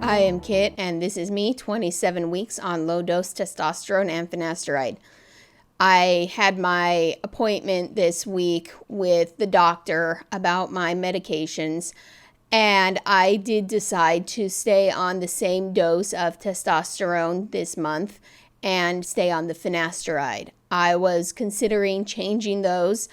I am Kit, and this is me, 27 weeks on low-dose testosterone and finasteride. I had my appointment this week with the doctor about my medications, and I did decide to stay on the same dose of testosterone this month and stay on the finasteride. I was considering changing those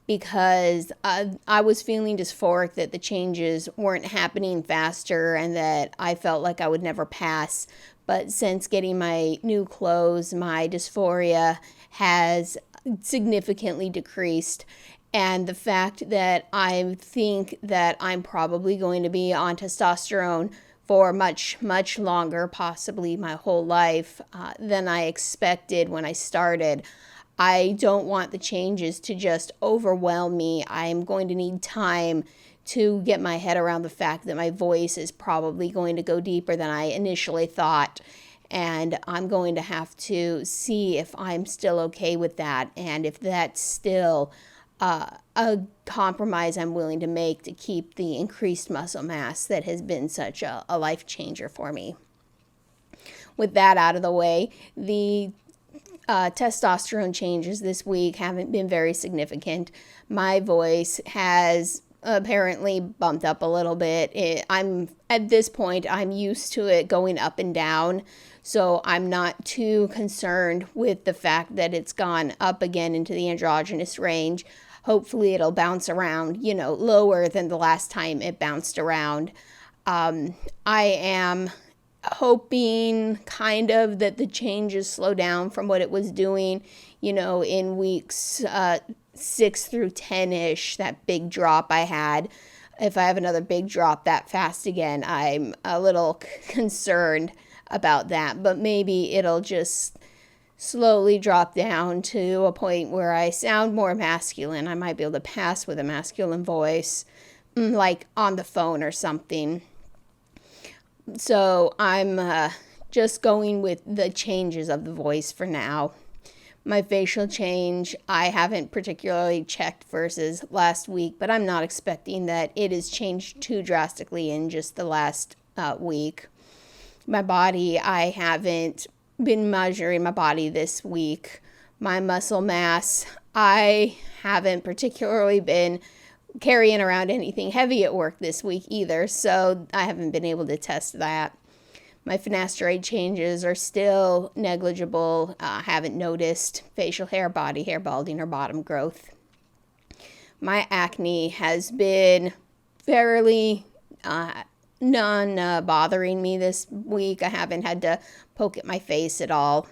because I was feeling dysphoric that the changes weren't happening faster and that I felt like I would never pass. But since getting my new clothes, my dysphoria has significantly decreased. And the fact that I think that I'm probably going to be on testosterone for much, much longer, possibly my whole life, than I expected when I started. I don't want the changes to just overwhelm me. I'm going to need time to get my head around the fact that my voice is probably going to go deeper than I initially thought. And I'm going to have to see if I'm still okay with that and if that's still a compromise I'm willing to make to keep the increased muscle mass that has been such a life changer for me. With that out of the way, the testosterone changes this week haven't been very significant. My voice has apparently bumped up a little bit. I'm at this point, I'm used to it going up and down, so I'm not too concerned with the fact that it's gone up again into the androgynous range. Hopefully it'll bounce around, lower than the last time it bounced around. I am hoping kind of that the changes slow down from what it was doing, in weeks 6 through 10-ish, that big drop I had. If I have another big drop that fast again, I'm a little concerned about that, but maybe it'll just slowly drop down to a point where I sound more masculine. I might be able to pass with a masculine voice, like on the phone or something. So I'm just going with the changes of the voice for now. My facial change, I haven't particularly checked versus last week, but I'm not expecting that it has changed too drastically in just the last week. My body, I haven't been measuring my body this week. My muscle mass, I haven't particularly been carrying around anything heavy at work this week either, so I haven't been able to test that. My finasteride changes are still negligible. I haven't noticed facial hair, body hair, balding, or bottom growth. My acne has been fairly none bothering me this week. I haven't had to poke at my face at all.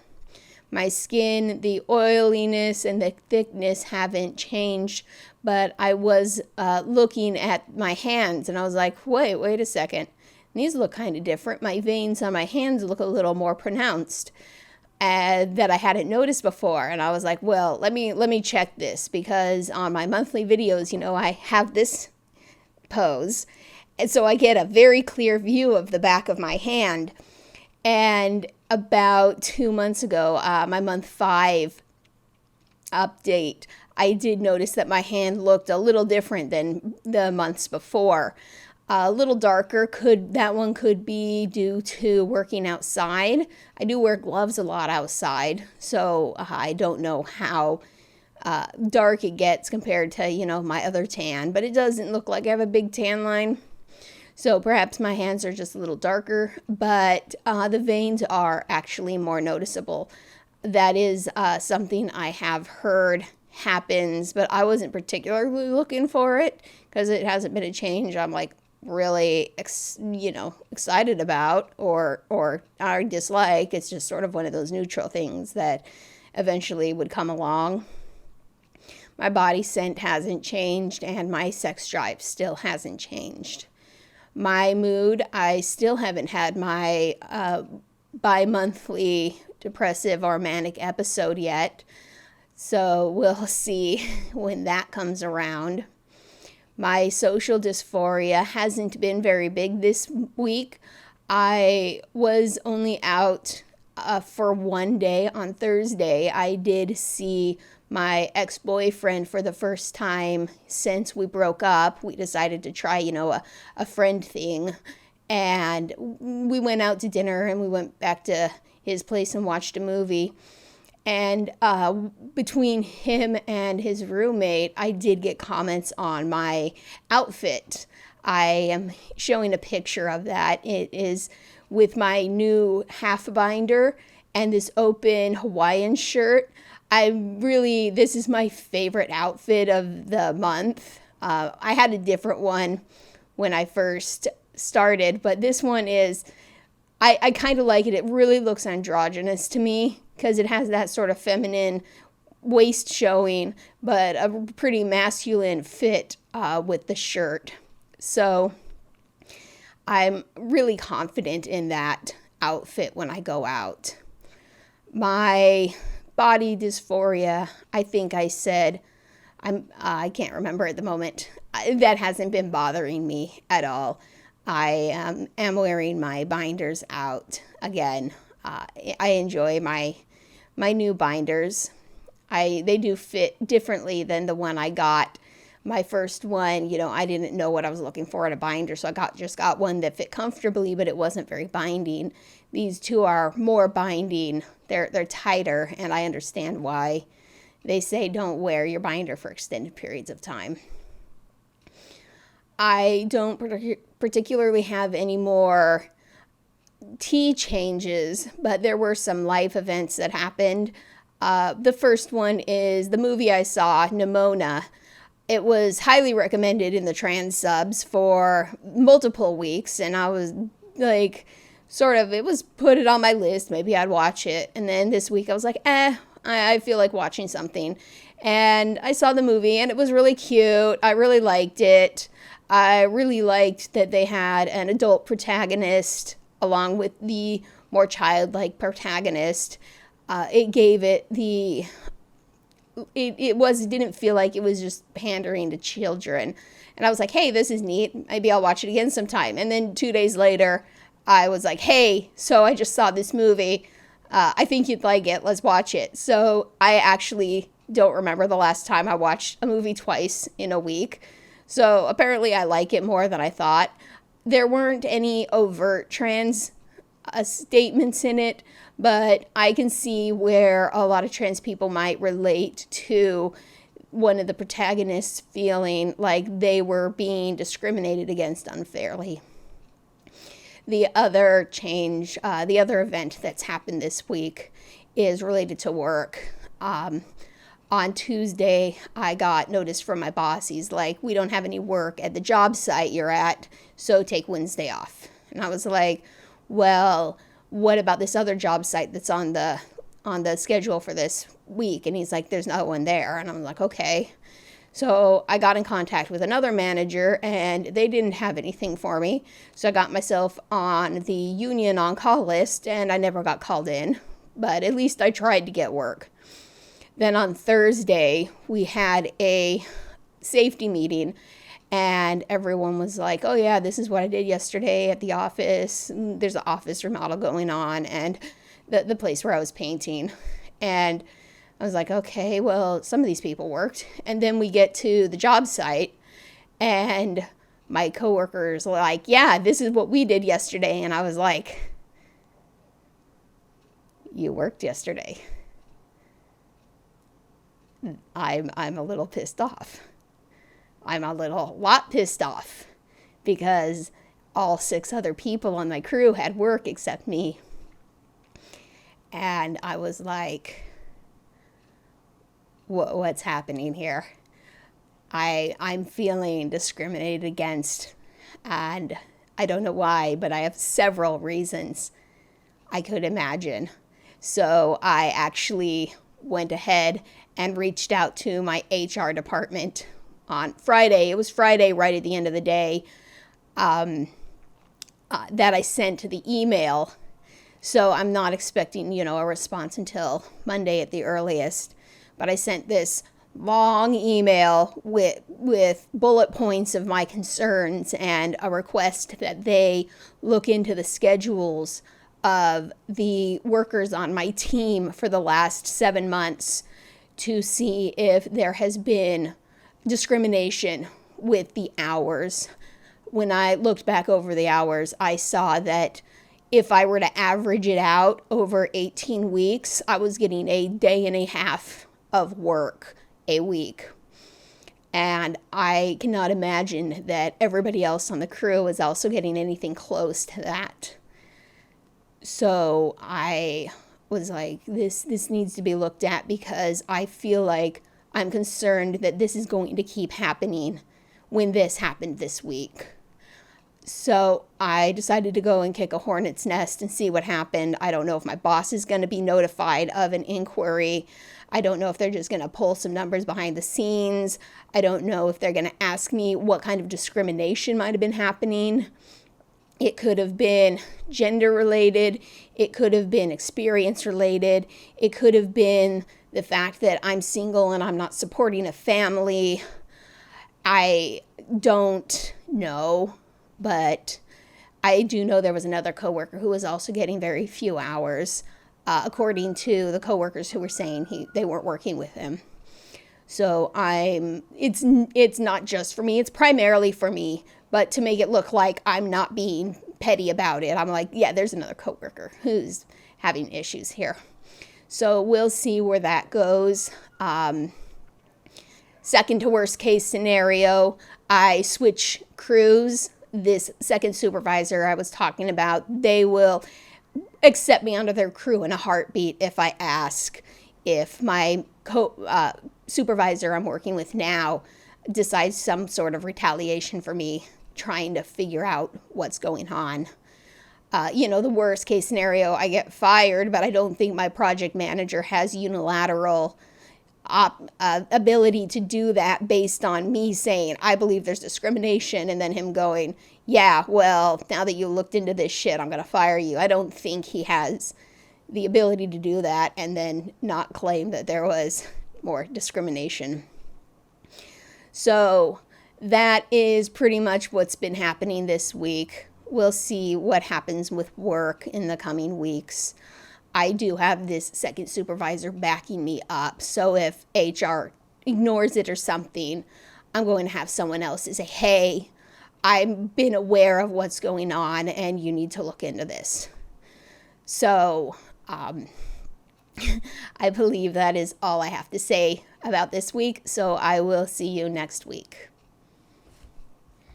My skin, the oiliness and the thickness haven't changed, but I was looking at my hands and I was like, wait a second. These look kind of different. My veins on my hands look a little more pronounced that I hadn't noticed before. And I was like, well, let me check this, because on my monthly videos, I have this pose. And so I get a very clear view of the back of my hand. And about 2 months ago, my month 5 update, I did notice that my hand looked a little different than the months before. A little darker. That one could be due to working outside. I do wear gloves a lot outside, so I don't know how dark it gets compared to, my other tan, but it doesn't look like I have a big tan line. So perhaps my hands are just a little darker, but the veins are actually more noticeable. That is something I have heard happens, but I wasn't particularly looking for it because it hasn't been a change I'm like really excited about or I dislike. It's just sort of one of those neutral things that eventually would come along. My body scent hasn't changed, and my sex drive still hasn't changed. My mood, I still haven't had my bi-monthly depressive or manic episode yet, so we'll see when that comes around. My social dysphoria hasn't been very big this week. I was only out for one day on Thursday. I did see my ex-boyfriend for the first time since we broke up. We decided to try, a friend thing. And we went out to dinner and we went back to his place and watched a movie. And between him and his roommate, I did get comments on my outfit. I am showing a picture of that. It is with my new half binder and this open Hawaiian shirt. This is my favorite outfit of the month. I had a different one when I first started, but this one is, I kind of like it. It really looks androgynous to me because it has that sort of feminine waist showing, but a pretty masculine fit with the shirt. So I'm really confident in that outfit when I go out. My body dysphoria, I think I said, I can't remember at the moment. That hasn't been bothering me at all. I am wearing my binders out again. I enjoy my new binders. They do fit differently than the one I got. My first one, I didn't know what I was looking for in a binder, so I just got one that fit comfortably, but it wasn't very binding. These two are more binding. They're tighter, and I understand why. They say don't wear your binder for extended periods of time. I don't particularly have any more tea changes, but there were some life events that happened. The first one is the movie I saw, Nimona. It was highly recommended in the trans subs for multiple weeks, and I was like, it was put it on my list. Maybe I'd watch it. And then this week I was like, I feel like watching something. And I saw the movie, and it was really cute. I really liked it. I really liked that they had an adult protagonist along with the more childlike protagonist. It gave it it didn't feel like it was just pandering to children. And I was like, hey, this is neat. Maybe I'll watch it again sometime. And then 2 days later, I was like, hey, so I just saw this movie. I think you'd like it. Let's watch it. So I actually don't remember the last time I watched a movie twice in a week. So apparently I like it more than I thought. There weren't any overt trans statements in it, but I can see where a lot of trans people might relate to one of the protagonists feeling like they were being discriminated against unfairly. The other event that's happened this week is related to work. On Tuesday, I got notice from my boss. He's like, we don't have any work at the job site you're at, so take Wednesday off. And I was like, well, what about this other job site that's on the schedule for this week? And he's like, there's no one there. And I'm like, okay. So I got in contact with another manager, and they didn't have anything for me. So I got myself on the union on-call list, and I never got called in. But at least I tried to get work. Then on Thursday, we had a safety meeting, and everyone was like, oh yeah, this is what I did yesterday at the office. There's an office remodel going on, and the place where I was painting. And I was like, okay, well, some of these people worked. And then we get to the job site, and my coworkers were like, yeah, this is what we did yesterday. And I was like, you worked yesterday. I'm a little pissed off. I'm a lot pissed off because all 6 other people on my crew had work except me. And I was like, what's happening here? I'm feeling discriminated against, and I don't know why, but I have several reasons I could imagine. So I actually went ahead and reached out to my HR department on Friday. It was Friday, right at the end of the day, that I sent the email. So I'm not expecting, a response until Monday at the earliest. But I sent this long email with bullet points of my concerns and a request that they look into the schedules of the workers on my team for the last 7 months to see if there has been discrimination with the hours. when I looked back over the hours, I saw that if I were to average it out over 18 weeks, I was getting a day and a half of work a week. And I cannot imagine that everybody else on the crew is also getting anything close to that. So I was like, this needs to be looked at, because I feel like I'm concerned that this is going to keep happening when this happened this week. So I decided to go and kick a hornet's nest and see what happened. I don't know if my boss is going to be notified of an inquiry. I don't know if they're just going to pull some numbers behind the scenes. I don't know if they're going to ask me what kind of discrimination might have been happening. It could have been gender related. It could have been experience related. It could have been the fact that I'm single and I'm not supporting a family. I don't know, but I do know there was another coworker who was also getting very few hours, according to the coworkers who were saying they weren't working with him. So it's not just for me, it's primarily for me, but to make it look like I'm not being petty about it, I'm like, yeah, there's another coworker who's having issues here. So we'll see where that goes. Second to worst case scenario, I switch crews. This second supervisor I was talking about, they will accept me onto their crew in a heartbeat if I ask. If my supervisor I'm working with now decides some sort of retaliation for me trying to figure out what's going on. The worst case scenario, I get fired, but I don't think my project manager has unilateral ability to do that based on me saying, I believe there's discrimination, and then him going, yeah, well, now that you looked into this shit, I'm going to fire you. I don't think he has the ability to do that and then not claim that there was more discrimination. So that is pretty much what's been happening this week. We'll see what happens with work in the coming weeks. I do have this second supervisor backing me up. So if HR ignores it or something, I'm going to have someone else say, hey, I've been aware of what's going on and you need to look into this. So I believe that is all I have to say about this week. So I will see you next week.